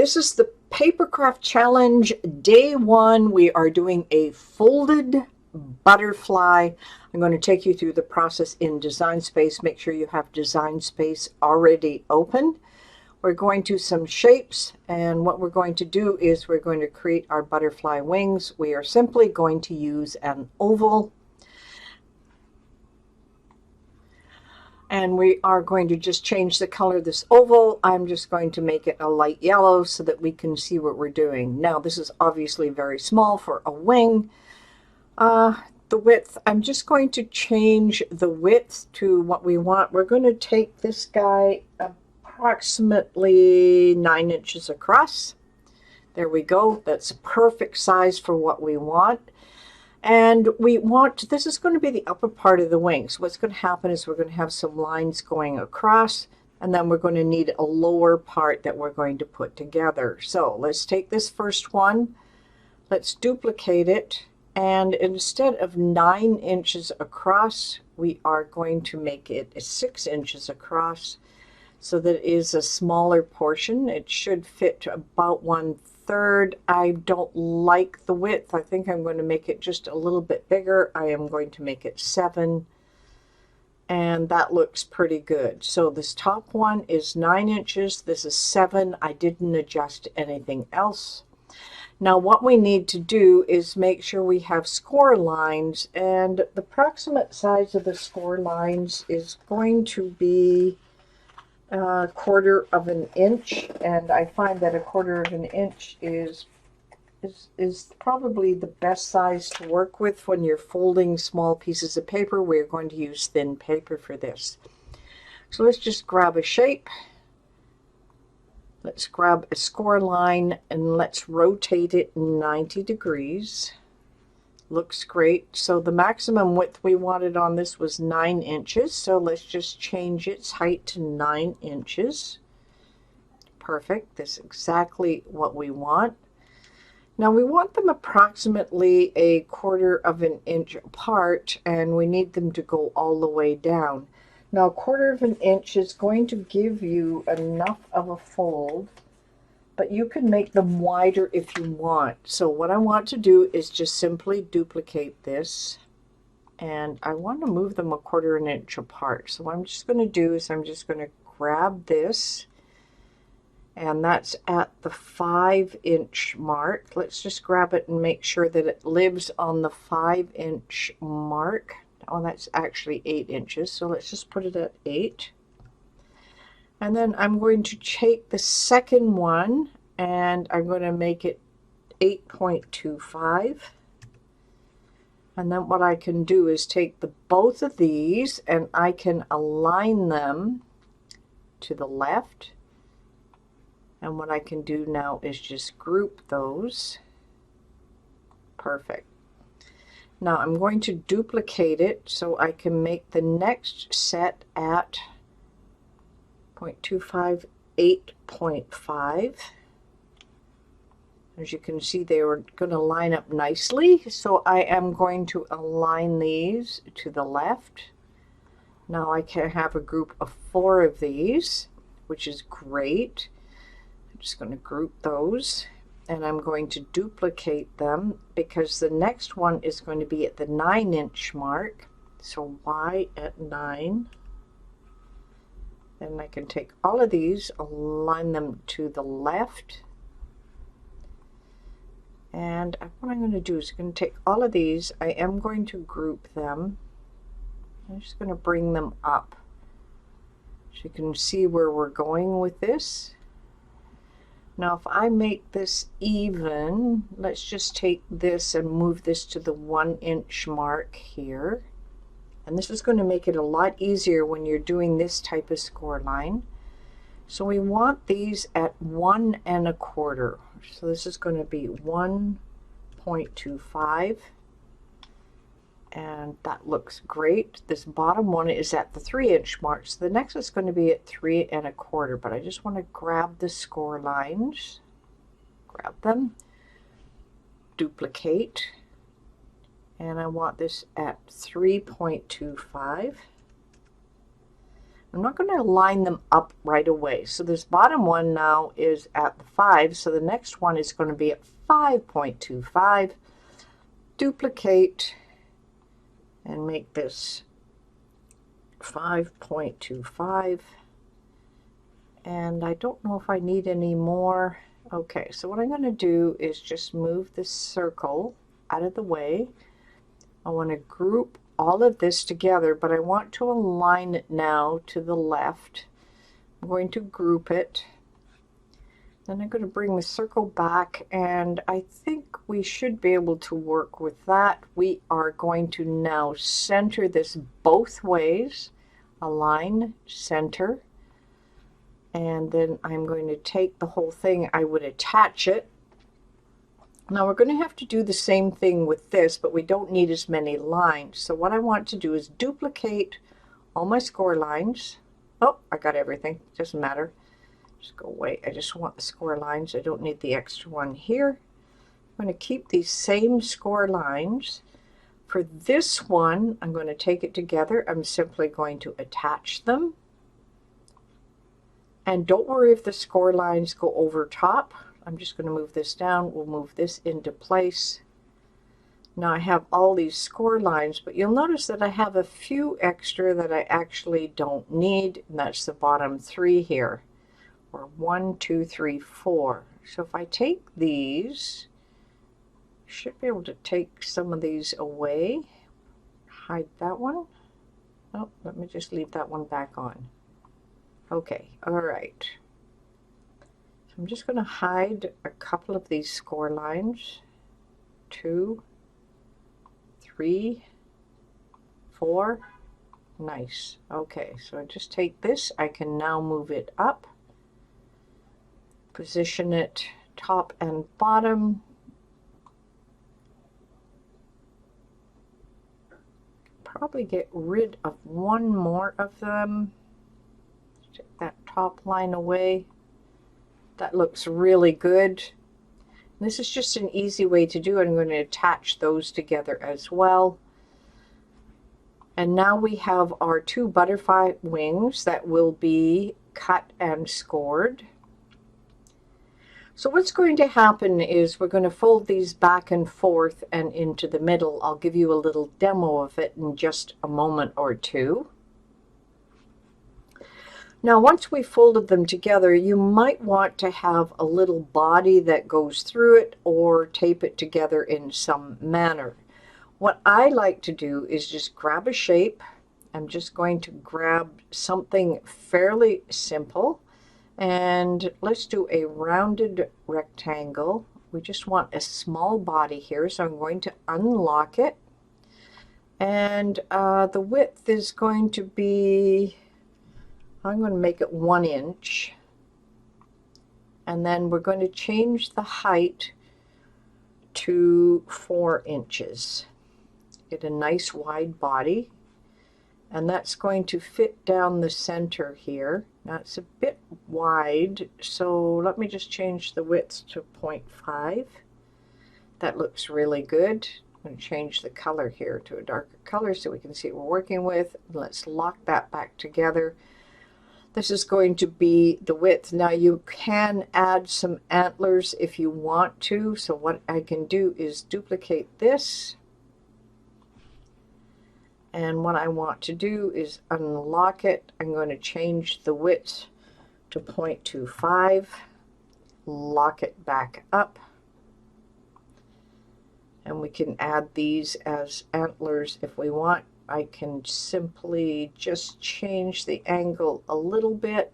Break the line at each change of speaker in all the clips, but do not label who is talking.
this is the Papercraft Challenge Day 1. We are doing a folded butterfly. I'm going to take you through the process in Design Space. Make sure you have Design Space already open. We're going to some shapes, and what we're going to do is we're going to create our butterfly wings. We are simply going to use an oval, and we are going to just change the color of this oval. I'm just going to make it a light yellow so that we can see what we're doing. Now, this is obviously very small for a wing. The width, I'm just going to change the width to what we want. We're going to take this guy approximately 9 inches across. There we go. That's perfect size for what we want. And we want, this is going to be the upper part of the wing. So what's going to happen is we're going to have some lines going across, and then we're going to need a lower part that we're going to put together. So let's take this first one, let's duplicate it, and instead of 9 inches across, we are going to make it 6 inches across. So that is a smaller portion. It should fit about 1/3. I don't like the width. I think I'm going to make it just a little bit bigger. I am going to make it 7. And that looks pretty good. So this top one is 9 inches. This is 7. I didn't adjust anything else. Now what we need to do is make sure we have score lines. And the approximate size of the score lines is going to be 1/4 of an inch, and I find that 1/4 of an inch is probably the best size to work with when you're folding small pieces of paper. We're going to use thin paper for this. So let's just grab a shape. Let's grab a score line and let's rotate it 90 degrees. Looks great. So the maximum width we wanted on this was 9 inches. So let's just change its height to 9 inches. Perfect. That's exactly what we want. Now we want them approximately 1/4 of an inch apart, and we need them to go all the way down. Now 1/4 of an inch is going to give you enough of a fold, but you can make them wider if you want. So what I want to do is just simply duplicate this, and I want to move them 1/4 of an inch apart. So what I'm just going to do is I'm just going to grab this, and that's at the 5-inch mark. Let's just grab it and make sure that it lives on the 5-inch mark. Oh, that's actually 8 inches, so let's just put it at 8. And then I'm going to take the second one and I'm going to make it 8.25. And then what I can do is take both of these and I can align them to the left. And what I can do now is just group those. Perfect. Now I'm going to duplicate it so I can make the next set at 0.25, 8.5. As you can see, they are going to line up nicely. So I am going to align these to the left. Now I can have a group of 4 of these, which is great. I'm just going to group those, and I'm going to duplicate them because the next one is going to be at the 9-inch mark. So Y at 9. Then I can take all of these, align them to the left. And what I'm going to do is I'm going to take all of these, I am going to group them. I'm just going to bring them up so you can see where we're going with this. Now if I make this even, let's just take this and move this to the 1-inch mark here. And this is going to make it a lot easier when you're doing this type of score line. So we want these at 1 1/4. So this is going to be 1.25. And that looks great. This bottom one is at the 3-inch mark. So the next is going to be at 3 1/4. But I just want to grab the score lines, grab them, duplicate. And I want this at 3.25. I'm not going to line them up right away. So this bottom one now is at the 5, so the next one is going to be at 5.25. Duplicate and make this 5.25. And I don't know if I need any more. Okay, so what I'm going to do is just move this circle out of the way. I want to group all of this together, but I want to align it now to the left. I'm going to group it. Then I'm going to bring the circle back, and I think we should be able to work with that. We are going to now center this both ways. Align, center. And then I'm going to take the whole thing, I would attach it. Now we're going to have to do the same thing with this, but we don't need as many lines. So what I want to do is duplicate all my score lines. Oh, I got everything. Doesn't matter. Just go away. I just want the score lines. I don't need the extra one here. I'm going to keep these same score lines. For this one, I'm going to take it together. I'm simply going to attach them. And don't worry if the score lines go over top. I'm just going to move this down. We'll move this into place. Now I have all these score lines, but you'll notice that I have a few extra that I actually don't need, and that's the bottom 3 here, or 1, 2, 3, 4. So if I take these, I should be able to take some of these away. Hide that one. Oh, let me just leave that one back on. Okay, all right. I'm just going to hide a couple of these score lines. 2, 3, 4. Nice. Okay, so I just take this. I can now move it up. Position it top and bottom. Probably get rid of one more of them. Take that top line away. That looks really good. This is just an easy way to do it. I'm going to attach those together as well. And now we have our 2 butterfly wings that will be cut and scored. So what's going to happen is we're going to fold these back and forth and into the middle. I'll give you a little demo of it in just a moment or two. Now once we folded them together, you might want to have a little body that goes through it or tape it together in some manner. What I like to do is just grab a shape. I'm just going to grab something fairly simple, and let's do a rounded rectangle. We just want a small body here, so I'm going to unlock it, and the width is going to be, I'm going to make it 1 inch, and then we're going to change the height to 4 inches. Get a nice wide body, and that's going to fit down the center here. Now it's a bit wide, so let me just change the width to 0.5. That looks really good. I'm going to change the color here to a darker color so we can see what we're working with. Let's lock that back together. This is going to be the width. Now you can add some antlers if you want to. So what I can do is duplicate this. And what I want to do is unlock it. I'm going to change the width to 0.25. Lock it back up. And we can add these as antlers if we want. I can simply just change the angle a little bit.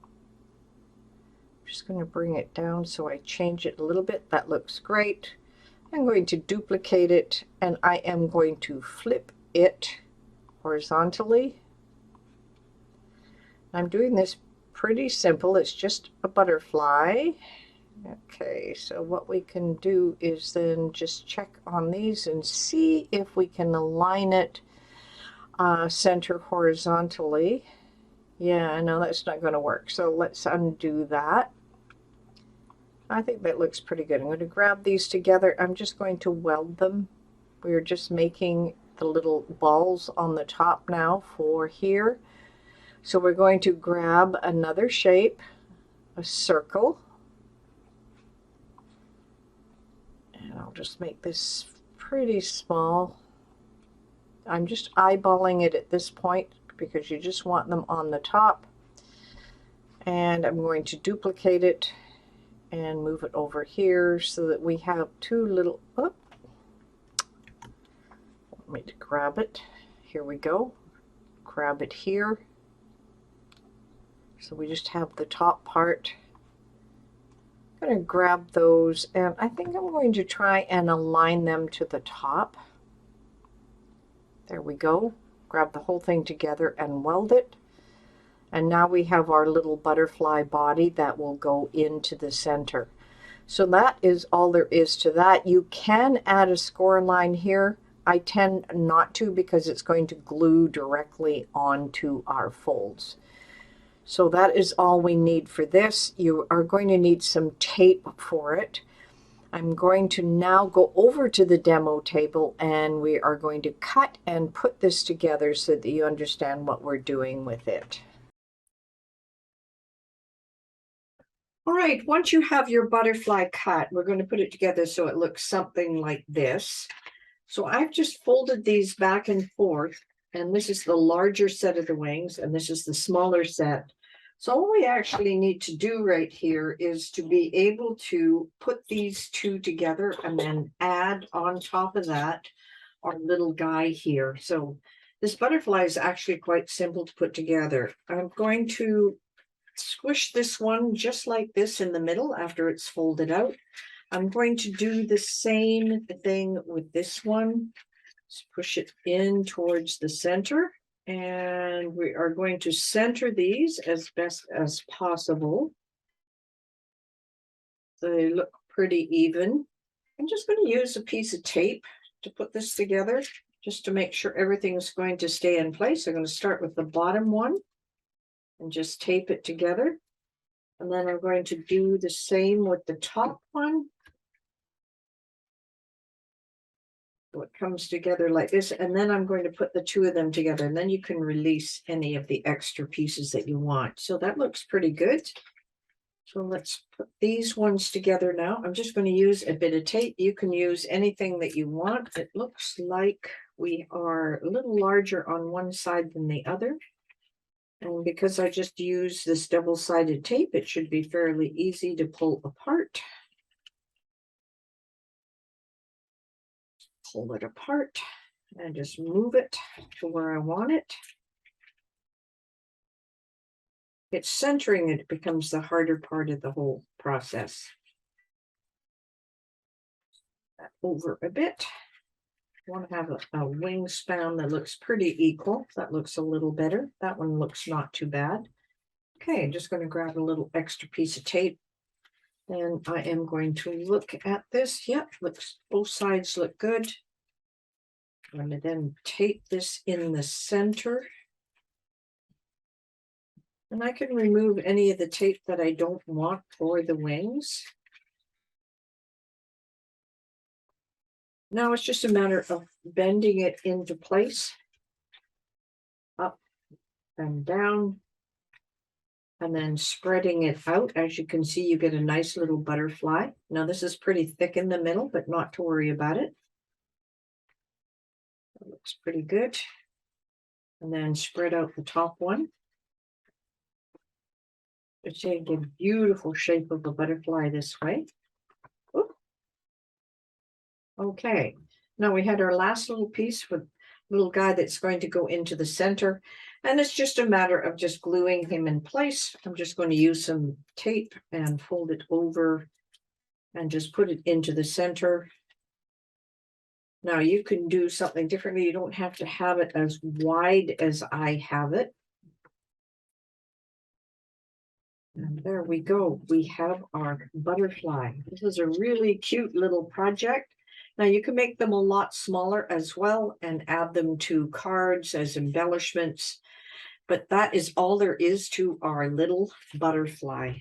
I'm just going to bring it down so I change it a little bit. That looks great. I'm going to duplicate it, and I am going to flip it horizontally. I'm doing this pretty simple. It's just a butterfly. Okay, so what we can do is then just check on these and see if we can align it center horizontally. Yeah, no, that's not going to work. So let's undo that. I think that looks pretty good. I'm going to grab these together. I'm just going to weld them. We're just making the little balls on the top now for here. So we're going to grab another shape, a circle, and I'll just make this pretty small. I'm just eyeballing it at this point because you just want them on the top. And I'm going to duplicate it and move it over here so that we have two little, oh, want me to grab it. Here we go. Grab it here. So we just have the top part. I'm going to grab those, and I think I'm going to try and align them to the top. There we go. Grab the whole thing together and weld it. And now we have our little butterfly body that will go into the center. So that is all there is to that. You can add a score line here. I tend not to because it's going to glue directly onto our folds. So that is all we need for this. You are going to need some tape for it. I'm going to now go over to the demo table and we are going to cut and put this together so that you understand what we're doing with it. All right, once you have your butterfly cut, we're going to put it together so it looks something like this. So I've just folded these back and forth, and this is the larger set of the wings, and this is the smaller set. So all we actually need to do right here is to be able to put these two together and then add on top of that our little guy here. So this butterfly is actually quite simple to put together. I'm going to squish this one just like this in the middle after it's folded out. I'm going to do the same thing with this one. Just push it in towards the center, and we are going to center these as best as possible so they look pretty even. I'm just going to use a piece of tape to put this together just to make sure everything is going to stay in place. I'm going to start with the bottom one and just tape it together. And then I'm going to do the same with the top one. So it comes together like this, and then I'm going to put the two of them together, and then you can release any of the extra pieces that you want. So that looks pretty good. So let's put these ones together now. I'm just going to use a bit of tape. You can use anything that you want. It looks like we are a little larger on one side than the other. And because I just used this double-sided tape, it should be fairly easy to pull apart. Pull it apart and just move it to where I want it. It's centering it becomes the harder part of the whole process. That over a bit. I want to have a wingspan that looks pretty equal. That looks a little better. That one looks not too bad. Okay, I'm just going to grab a little extra piece of tape. And I am going to look at this. Yep, looks, both sides look good. I'm going to then tape this in the center. And I can remove any of the tape that I don't want for the wings. Now it's just a matter of bending it into place. Up and down. And then spreading it out. As you can see, you get a nice little butterfly. Now this is pretty thick in the middle, but not to worry about it. That looks pretty good. And then spread out the top one. It's a beautiful shape of a butterfly this way. Ooh. Okay, now we had our last little piece with little guy that's going to go into the center, and it's just a matter of just gluing him in place. I'm just going to use some tape and fold it over and just put it into the center. Now you can do something differently. You don't have to have it as wide as I have it. And there we go. We have our butterfly. This is a really cute little project. Now you can make them a lot smaller as well and add them to cards as embellishments. But that is all there is to our little butterfly.